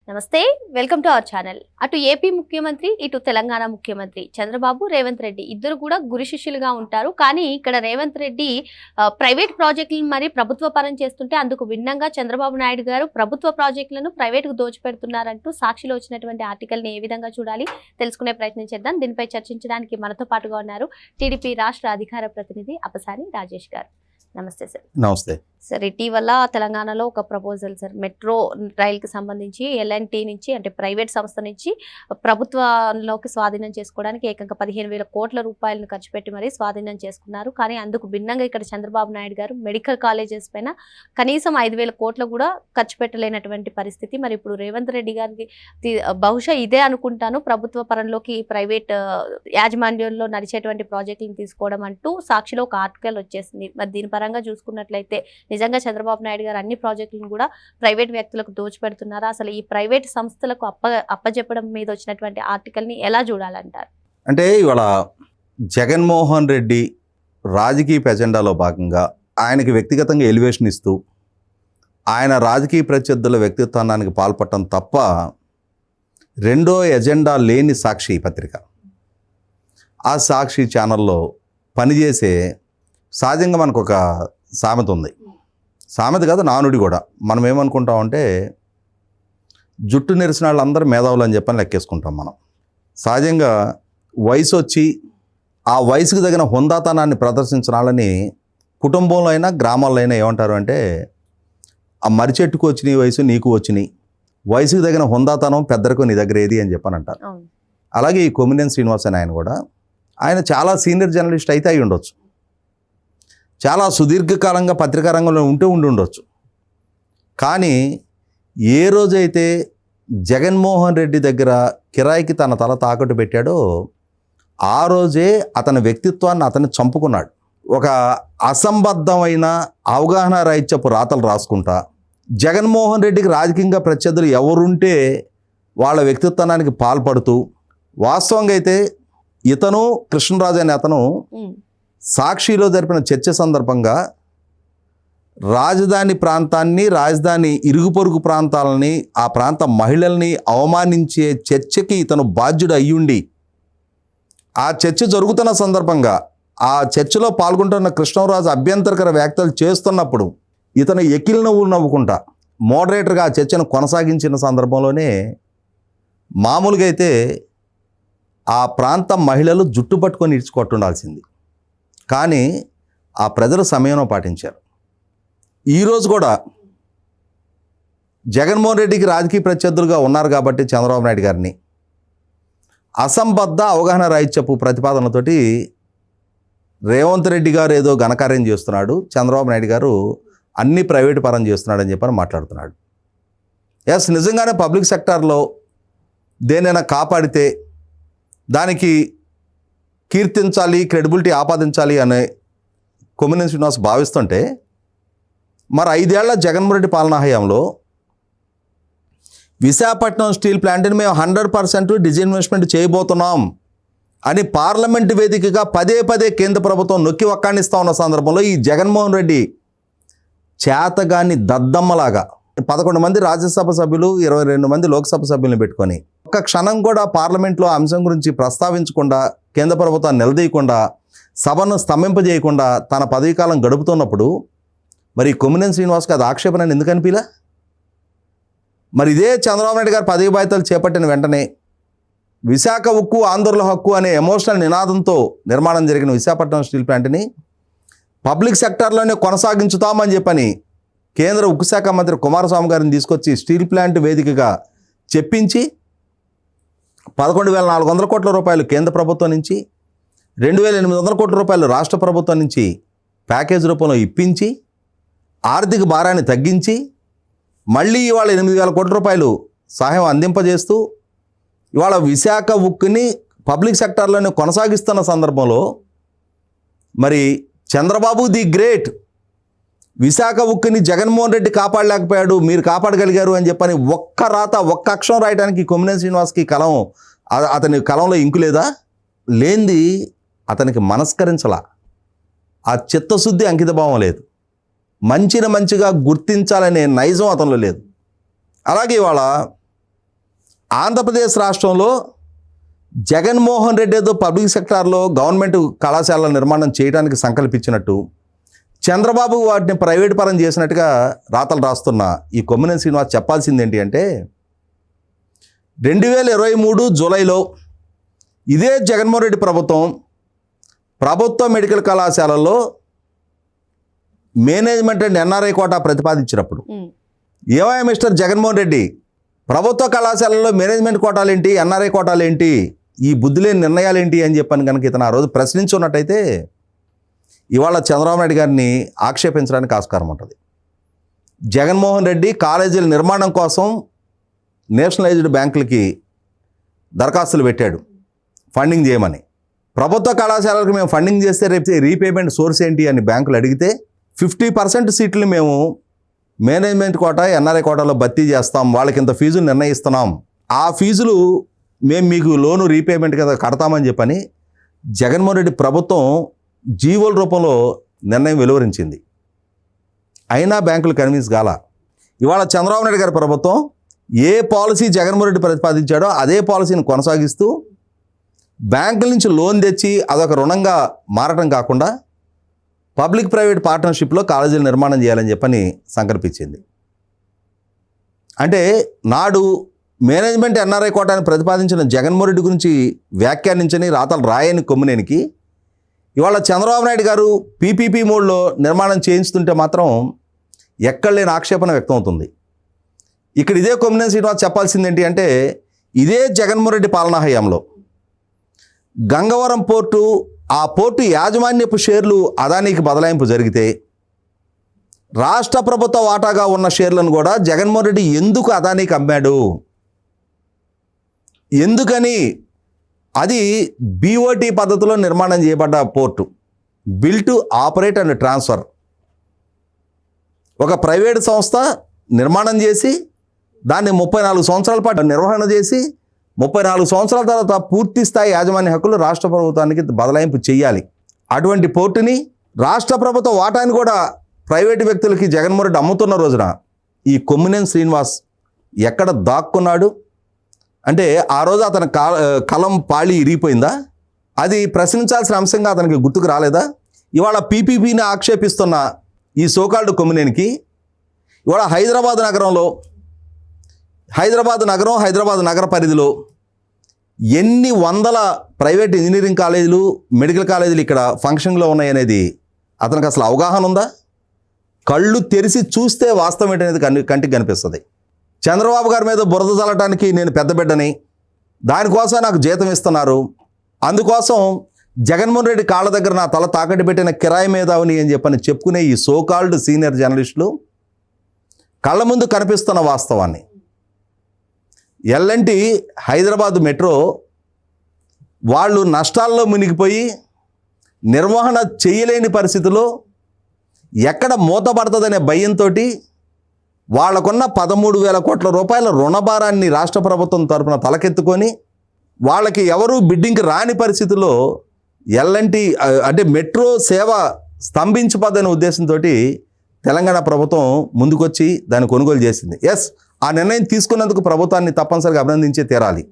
నమస్తే, welcome to our channel. అటు AP ముఖ్యమంత్రి, ఇటు తెలంగాణ ముఖ్యమంత్రి చంద్రబాబు, రేవంత్ రెడ్డి ఇద్దరు కూడా గురు శిష్యులుగా ఉంటారు. కానీ ఇక్కడ రేవంత్ రెడ్డి ప్రైవేట్ ప్రాజెక్టులను మరి ప్రభుత్వ పరం చేస్తుంటే అందుకు భిన్నంగా చంద్రబాబు నాయుడు గారు ప్రభుత్వ ప్రాజెక్టులను ప్రైవేట్కు దోచిపెడుతున్నారంటూ సాక్షిలో వచ్చినటువంటి ఆర్టికల్ని ఏ విధంగా చూడాలి తెలుసుకునే ప్రయత్నం చేద్దాం. దీనిపై చర్చించడానికి మనతో పాటుగా ఉన్నారు టీడీపీ రాష్ట్ర అధికార ప్రతినిధి అప్పసాని రాజేష్ గారు. నమస్తే సార్. నమస్తే సార్, ఇటీవల తెలంగాణలో ఒక ప్రపోజల్ సార్, మెట్రో రైలుకి సంబంధించి ఎల్ఎన్టీ నుంచి అంటే ప్రైవేట్ సంస్థ నుంచి ప్రభుత్వంలోకి స్వాధీనం చేసుకోవడానికి ఏకంగా 15,000 కోట్ల రూపాయలను ఖర్చు పెట్టి మరీ స్వాధీనం చేసుకున్నారు. కానీ అందుకు భిన్నంగా ఇక్కడ చంద్రబాబు నాయుడు గారు మెడికల్ కాలేజెస్ పైన కనీసం 5,000 కోట్లు కూడా ఖర్చు పెట్టలేనటువంటి పరిస్థితి. మరి ఇప్పుడు రేవంత్ రెడ్డి గారికి బహుశా ఇదే అనుకుంటాను, ప్రభుత్వ పరంలోకి ప్రైవేట్ యాజమాన్యంలో నడిచేటువంటి ప్రాజెక్టులను తీసుకోవడం అంటూ సాక్షిలో ఒక ఆర్టికల్ వచ్చేసింది. మరి దీని పరంగా చూసుకున్నట్లయితే నిజంగా చంద్రబాబు నాయుడు గారు అన్ని ప్రాజెక్టులను కూడా ప్రైవేట్ వ్యక్తులకు దోచిపెడుతున్నారా? అసలు ఈ ప్రైవేట్ సంస్థలకు అప్పజెప్పడం మీద వచ్చినటువంటి ఆర్టికల్ని ఎలా చూడాలంటారు? అంటే ఇవాళ జగన్మోహన్ రెడ్డి రాజకీయ ఎజెండాలో భాగంగా ఆయనకి వ్యక్తిగతంగా ఎలివేషన్ ఇస్తూ ఆయన రాజకీయ ప్రత్యర్థుల వ్యక్తిత్వానికి పాల్పడటం తప్ప రెండో ఎజెండా లేని సాక్షి పత్రిక. ఆ సాక్షి ఛానల్లో పనిచేసే సహజంగా మనకు ఒక సామెత ఉంది. సామెత కాదు, నానుడి కూడా. మనం ఏమనుకుంటామంటే జుట్టు నెరిసిన వాళ్ళందరూ మేధావులు అని చెప్పని లెక్కేసుకుంటాం మనం. సహజంగా వయసు వచ్చి ఆ వయసుకు తగిన హుందాతనాన్ని ప్రదర్శించిన వాళ్ళని కుటుంబంలో అయినా గ్రామాల్లో అయినా ఏమంటారు అంటే, ఆ మర్రి చెట్టుకు వచ్చినాయి వయసు నీకు వచ్చినాయి, వయసుకు తగిన హుందాతనం పెద్దరకు నీ దగ్గర ఏది అని చెప్పని అంటారు. అలాగే ఈ కొమ్మినేని శ్రీనివాస్ అని ఆయన కూడా, ఆయన చాలా సీనియర్ జర్నలిస్ట్ అయితే అయి ఉండొచ్చు, చాలా సుదీర్ఘకాలంగా పత్రికా రంగంలో ఉండొచ్చు. కానీ ఏ రోజైతే జగన్మోహన్ రెడ్డి దగ్గర కిరాయికి తన తల తాకట్టు పెట్టాడో ఆ రోజే అతని వ్యక్తిత్వాన్ని అతన్ని చంపుకున్నాడు. ఒక అసంబద్ధమైన అవగాహన రాహిత్యపు రాతలు రాసుకుంటా జగన్మోహన్ రెడ్డికి రాజకీయంగా ప్రత్యర్థులు ఎవరుంటే వాళ్ళ వ్యక్తిత్వానికి పాల్పడుతూ, వాస్తవంగా అయితే ఇతను కృష్ణరాజు అనే అతను సాక్షిలో జరిపిన చర్చ సందర్భంగా రాజధాని ప్రాంతాన్ని, రాజధాని ఇరుగు పొరుగు ప్రాంతాలని, ఆ ప్రాంత మహిళల్ని అవమానించే చర్చకి ఇతను బాధ్యుడు అయ్యుండి, ఆ చర్చ జరుగుతున్న సందర్భంగా ఆ చర్చలో పాల్గొంటున్న కృష్ణరాజు అభ్యంతరకర వ్యాఖ్యలు చేస్తున్నప్పుడు ఇతను ఎకిల్ నవ్వులు నవ్వుకుంటా మోడరేటర్గా ఆ చర్చను కొనసాగించిన సందర్భంలోనే మామూలుగా అయితే ఆ ప్రాంత మహిళలు జుట్టు పట్టుకొని ఇడ్చుకొట్టుండాల్సింది. కానీ ఆ ప్రజలు సమయంలో పాటించారు. ఈరోజు కూడా జగన్మోహన్ రెడ్డికి రాజకీయ ప్రత్యర్థులుగా ఉన్నారు కాబట్టి చంద్రబాబు నాయుడు గారిని అసంబద్ధ అవగాహన రాహిత్యపు ప్రతిపాదనతోటి రేవంత్ రెడ్డి గారు ఏదో ఘనకార్యం చేస్తున్నాడు, చంద్రబాబు నాయుడు గారు అన్ని ప్రైవేటు పరం చేస్తున్నాడని చెప్పని మాట్లాడుతున్నాడు. ఎస్, నిజంగానే పబ్లిక్ సెక్టార్లో దేనైనా కాపాడితే దానికి కీర్తించాలి, క్రెడిబిలిటీ ఆపాదించాలి అనే కొమ్మినేని శ్రీనివాస్ భావిస్తుంటే, మరి 5 ఏళ్ల జగన్మోహన్ రెడ్డి పాలనా హయాంలో విశాఖపట్నం స్టీల్ ప్లాంట్ని మేము 100% డిజిన్వెస్ట్మెంట్ చేయబోతున్నాం అని పార్లమెంటు వేదికగా పదే కేంద్ర ప్రభుత్వం నొక్కి ఒక్కాణిస్తూ ఉన్న సందర్భంలో ఈ జగన్మోహన్ రెడ్డి చేతగాని దద్దమ్మలాగా 11 మంది రాజ్యసభ సభ్యులు, 22 మంది లోక్సభ సభ్యులను పెట్టుకొని ఒక్క క్షణం కూడా పార్లమెంట్లో అంశం గురించి ప్రస్తావించకుండా, కేంద్ర ప్రభుత్వాన్ని నిలదీయకుండా, సభను స్తంభింపజేయకుండా తన పదవీకాలం గడుపుతున్నప్పుడు మరి కొమ్మినేని శ్రీనివాస్కి అది ఆక్షేపణ ఎందుకు అనిపిలా? మరి ఇదే చంద్రబాబు నాయుడు గారు పదవి బాధ్యతలు చేపట్టిన వెంటనే విశాఖ ఉక్కు ఆంధ్రుల హక్కు అనే ఎమోషనల్ నినాదంతో నిర్మాణం జరిగిన విశాఖపట్నం స్టీల్ ప్లాంట్ని పబ్లిక్ సెక్టార్లోనే కొనసాగించుతామని చెప్పని కేంద్ర ఉక్కు శాఖ మంత్రి కుమారస్వామి గారిని తీసుకొచ్చి స్టీల్ ప్లాంట్ వేదికగా చెప్పించి 11,400 కోట్ల రూపాయలు కేంద్ర ప్రభుత్వం నుంచి, 2,800 కోట్ల రూపాయలు రాష్ట్ర ప్రభుత్వం నుంచి ప్యాకేజ్ రూపంలో ఇప్పించి ఆర్థిక భారాన్ని తగ్గించి మళ్ళీ ఇవాళ 8,000 కోట్ల రూపాయలు సహాయం అందింపజేస్తూ ఇవాళ విశాఖ ఉక్కుని పబ్లిక్ సెక్టార్లోనే కొనసాగిస్తున్న సందర్భంలో మరి చంద్రబాబు ది గ్రేట్, విశాఖ ఉక్కుని జగన్మోహన్ రెడ్డి కాపాడలేకపోయాడు, మీరు కాపాడగలిగారు అని చెప్పని ఒక్క రాత, ఒక్క అక్షరం రాయడానికి కొమ్మినేని శ్రీనివాస్కి కలం, అతని కలంలో ఇంకు లేదా? లేనిది అతనికి మనస్కరించలా, ఆ చిత్తశుద్ధి అంకితభావం లేదు, మంచిగా గుర్తించాలనే నైజం అతనిలో లేదు. అలాగే ఇవాళ ఆంధ్రప్రదేశ్ రాష్ట్రంలో జగన్మోహన్ రెడ్డి ఏదో పబ్లిక్ సెక్టార్లో గవర్నమెంట్ కళాశాలల నిర్మాణం చేయడానికి సంకల్పించినట్టు, చంద్రబాబు వాటిని ప్రైవేట్ పరం చేసినట్టుగా రాతలు రాస్తున్న ఈ కొమ్మినేని శ్రీనివాస్ చెప్పాల్సింది ఏంటి అంటే, 2023 జూలైలో ఇదే జగన్మోహన్ రెడ్డి ప్రభుత్వ మెడికల్ కళాశాలల్లో మేనేజ్మెంట్ అండ్ ఎన్ఆర్ఐ కోటా ప్రతిపాదించినప్పుడు, ఏమయ్య మిస్టర్ జగన్మోహన్ రెడ్డి, ప్రభుత్వ కళాశాలల్లో మేనేజ్మెంట్ కోటాలు ఏంటి, ఎన్ఆర్ఐ కోటాలు ఏంటి, ఈ బుద్ధి లేని నిర్ణయాలు ఏంటి అని చెప్పని కనుక ఇతను ఆ రోజు ప్రశ్నించున్నట్టయితే ఇవాళ చంద్రబాబు నాయుడు గారిని ఆక్షేపించడానికి ఆస్కారం ఉంటుంది. జగన్మోహన్ రెడ్డి కాలేజీల నిర్మాణం కోసం నేషనలైజ్డ్ బ్యాంకులకి దరఖాస్తులు పెట్టాడు ఫండింగ్ చేయమని. ప్రభుత్వ కళాశాలలకు మేము ఫండింగ్ చేస్తే రేపు రీపేమెంట్ సోర్స్ ఏంటి అని బ్యాంకులు అడిగితే 50% సీట్లు మేము మేనేజ్మెంట్ కోటా ఎన్ఆర్ఐ కోటాలో భర్తీ చేస్తాం, వాళ్ళకి ఇంత ఫీజులు నిర్ణయిస్తున్నాం, ఆ ఫీజులు మేము మీకు లోను రీపేమెంట్ కదా కడతామని చెప్పని జగన్మోహన్ రెడ్డి ప్రభుత్వం జీవోల రూపంలో నిర్ణయం వెలువరించింది. అయినా బ్యాంకులు కన్విన్స్ కాల. ఇవాళ చంద్రబాబు నాయుడు గారి ప్రభుత్వం ఏ పాలసీ జగన్మోహన్ రెడ్డి ప్రతిపాదించాడో అదే పాలసీని కొనసాగిస్తూ బ్యాంకుల నుంచి లోన్ తెచ్చి అదొక రుణంగా మారటం కాకుండా పబ్లిక్ ప్రైవేట్ పార్ట్నర్షిప్లో కాలేజీలు నిర్మాణం చేయాలని చెప్పని సంకల్పించింది. అంటే నాడు మేనేజ్మెంట్ ఎన్ఆర్ఐ కోటాన్ని ప్రతిపాదించిన జగన్మోహన్ రెడ్డి గురించి వ్యాఖ్యానించని రాతలు రాయని కొమ్మినేనికి ఇవాళ చంద్రబాబు నాయుడు గారు పీపీపీ మోడ్లో నిర్మాణం చేయించుతుంటే మాత్రం ఎక్కడ లేని ఆక్షేపణ వ్యక్తం అవుతుంది. ఇక్కడ ఇదే కొమ్మినేని శ్రీనివాస్ చెప్పాల్సింది ఏంటి అంటే, ఇదే జగన్మోహన్ రెడ్డి పాలనా హయాంలో గంగవరం పోర్టు, ఆ పోర్టు యాజమాన్యపు షేర్లు అదానీకి బదలాయింపు జరిగితే రాష్ట్ర ప్రభుత్వ వాటాగా ఉన్న షేర్లను కూడా జగన్మోహన్ రెడ్డి ఎందుకు అదానీకి అమ్మాడు, ఎందుకని? అది బీఓటీ పద్ధతిలో నిర్మాణం చేయబడ్డ port, bill to operate and transfer. ఒక ప్రైవేట్ సంస్థ నిర్మాణం చేసి దాన్ని 34 సంవత్సరాల పాటు నిర్వహణ చేసి 34 సంవత్సరాల తర్వాత పూర్తి స్థాయి యాజమాన్య హక్కులు రాష్ట్ర ప్రభుత్వానికి బదలాయింపు చేయాలి. అటువంటి పోర్టుని రాష్ట్ర ప్రభుత్వ వాటాన్ని కూడా ప్రైవేటు వ్యక్తులకి జగన్మోహన్ రెడ్డి అమ్ముతున్న రోజున ఈ కొమ్మినేని శ్రీనివాస్ ఎక్కడ దాక్కున్నాడు అంటే, ఆ రోజు అతని కలం పాళి ఇరిగిపోయిందా? అది ప్రశ్నించాల్సిన అంశంగా అతనికి గుర్తుకు రాలేదా? ఇవాళ పీపీపీని ఆక్షేపిస్తున్న ఈ సోకాల్డ్ కొమ్మినేనికి ఇవాళ హైదరాబాద్ నగర పరిధిలో ఎన్ని వందల ప్రైవేట్ ఇంజనీరింగ్ కాలేజీలు, మెడికల్ కాలేజీలు ఇక్కడ ఫంక్షన్లో ఉన్నాయనేది అతనికి అసలు అవగాహన ఉందా? కళ్ళు తెరిచి చూస్తే వాస్తవం ఏంటనేది కంటికి కనిపిస్తుంది. చంద్రబాబు గారి మీద బురద చల్లటానికి నేను పెద్ద బిడ్డని, దానికోసం నాకు జీతం ఇస్తున్నారు, అందుకోసం జగన్మోహన్ రెడ్డి కాళ్ళ దగ్గర నా తల తాకట్టు పెట్టిన కిరాయి మేధావిని అని చెప్పని చెప్పుకునే ఈ సోకాల్డ్ సీనియర్ జర్నలిస్టులు కళ్ళ ముందు కనిపిస్తున్న వాస్తవాన్ని, ఎల్ఎన్టీ హైదరాబాద్ మెట్రో వాళ్ళు నష్టాల్లో మునిగిపోయి నిర్వహణ చేయలేని పరిస్థితిలో ఎక్కడ మూతపడుతుందనే భయంతో వాళ్ళకున్న 13,000 కోట్ల రూపాయల రుణభారాన్ని రాష్ట్ర ప్రభుత్వం తరఫున తలకెత్తుకొని వాళ్ళకి ఎవరూ బిడ్డింగ్కి రాని పరిస్థితుల్లో ఎల్ఎన్టీ అంటే మెట్రో సేవ స్తంభించిపోద్దనే ఉద్దేశంతో తెలంగాణ ప్రభుత్వం ముందుకొచ్చి దాన్ని కొనుగోలు చేసింది. ఎస్, ఆ నిర్ణయం తీసుకున్నందుకు ప్రభుత్వాన్ని తప్పనిసరిగా అభినందించే తీరాలి.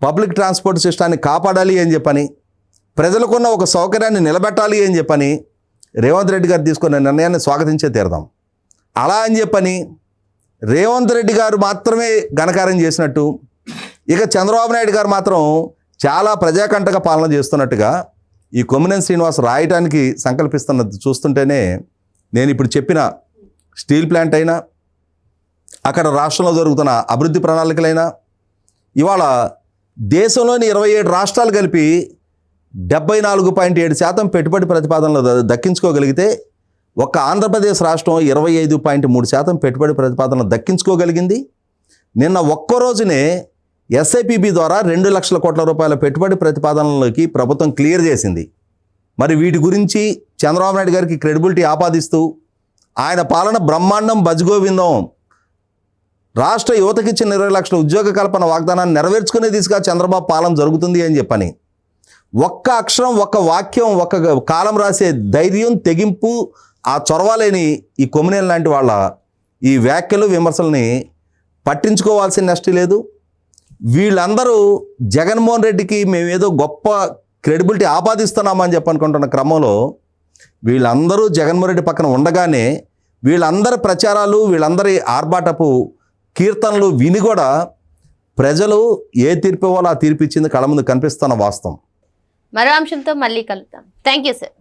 పబ్లిక్ ట్రాన్స్పోర్ట్ సిస్టాన్ని కాపాడాలి అని చెప్పని, ప్రజలకున్న ఒక సౌకర్యాన్ని నిలబెట్టాలి అని చెప్పని రేవంత్ రెడ్డి గారు తీసుకున్న నిర్ణయాన్ని స్వాగతించే తీరదాం. అలా అని చెప్పని రేవంత్ రెడ్డి గారు మాత్రమే ఘనకార్యం చేసినట్టు, ఇక చంద్రబాబు నాయుడు గారు మాత్రం చాలా ప్రజాకంటక పాలన చేస్తున్నట్టుగా ఈ కొమ్మినేని శ్రీనివాస్ రాయటానికి సంకల్పిస్తున్నది చూస్తుంటేనే నేను ఇప్పుడు చెప్పిన స్టీల్ ప్లాంట్ అయినా, అక్కడ రాష్ట్రంలో జరుగుతున్న అభివృద్ధి ప్రణాళికలైనా, ఇవాళ దేశంలోని 27 రాష్ట్రాలు కలిపి 74.7% పెట్టుబడి ప్రతిపాదనలు దక్కించుకోగలిగితే ఒక్క ఆంధ్రప్రదేశ్ రాష్ట్రం 25.3% పెట్టుబడి ప్రతిపాదనలు దక్కించుకోగలిగింది. నిన్న ఒక్క రోజునే ఎస్ఐపిబి ద్వారా 2 లక్షల కోట్ల రూపాయల పెట్టుబడి ప్రతిపాదనలకి ప్రభుత్వం క్లియర్ చేసింది. మరి వీటి గురించి చంద్రబాబు నాయుడు గారికి క్రెడిబిలిటీ ఆపాదిస్తూ ఆయన పాలన బ్రహ్మాండం బజ్గోవిందం, రాష్ట్ర యువతకి ఇచ్చిన 20 లక్షల ఉద్యోగ కల్పన వాగ్దానాన్ని నెరవేర్చుకునే దిశగా చంద్రబాబు పాలన జరుగుతుంది అని చెప్పని ఒక్క అక్షరం, ఒక్క వాక్యం, ఒక్క కాలం రాసే ధైర్యం, తెగింపు, ఆ చొరవలేని ఈ కొమ్మినేని లాంటి వాళ్ళ ఈ వ్యాఖ్యలు, విమర్శల్ని పట్టించుకోవాల్సిన నష్టం లేదు. వీళ్ళందరూ జగన్మోహన్ రెడ్డికి మేమేదో గొప్ప క్రెడిబిలిటీ ఆపాదిస్తున్నామని చెప్పనుకుంటున్న క్రమంలో వీళ్ళందరూ జగన్మోహన్ రెడ్డి పక్కన ఉండగానే వీళ్ళందరి ప్రచారాలు, వీళ్ళందరి ఆర్భాటపు కీర్తనలు విని కూడా ప్రజలు ఏ తీర్పు ఇవ్వాలో ఆ తీర్పు ఇచ్చింది కళ్ళ ముందు కనిపిస్తున్న వాస్తవం. మరో అంశంతో మళ్ళీ కలుద్దాం. Thank you sir.